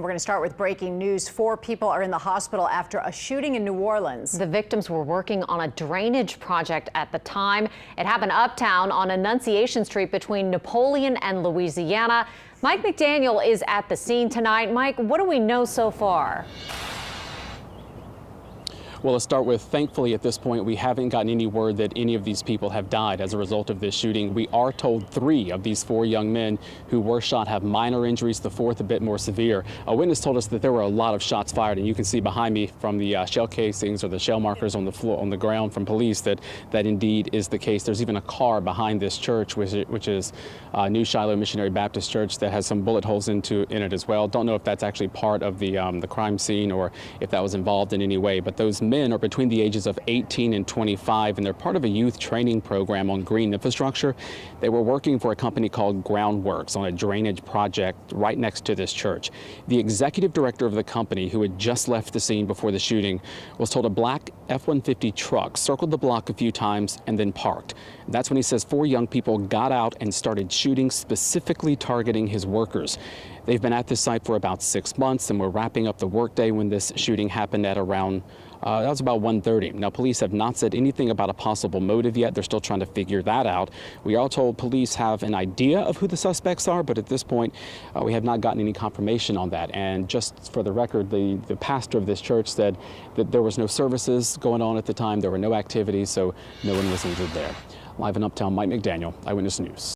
We're going to start with breaking news. 4 people are in the hospital after a shooting in New Orleans. The victims were working on a drainage project at the time. It happened uptown on Annunciation Street between Napoleon and Louisiana. Mike McDaniel is at the scene tonight. Mike, what do we know so far? Well, let's start with, thankfully, at this point, we haven't gotten any word that any of these people have died as a result of this shooting. We are told 3 of these 4 young men who were shot have minor injuries, the 4th a bit more severe. A witness told us that there were a lot of shots fired, and you can see behind me from the shell casings or the shell markers on the floor, on the ground from police, that indeed is the case. There's even a car behind this church, which is New Shiloh Missionary Baptist Church, that has some bullet holes in it as well. Don't know if that's actually part of the crime scene or if that was involved in any way, but those men are between the ages of 18 and 25, and they're part of a youth training program on green infrastructure. They were working for a company called Groundworks on a drainage project right next to this church. The executive director of the company, who had just left the scene before the shooting, was told a black F-150 truck circled the block a few times and then parked. That's when he says 4 young people got out and started shooting, specifically targeting his workers. They've been at this site for about 6 months, and we're wrapping up the workday when this shooting happened at around that was about 1:30. Now, police have not said anything about a possible motive yet. They're still trying to figure that out. We are told police have an idea of who the suspects are, but at this point, we have not gotten any confirmation on that. And just for the record, the pastor of this church said that there was no services going on at the time. There were no activities, so no one was injured there. Live in Uptown, Mike McDaniel, Eyewitness News.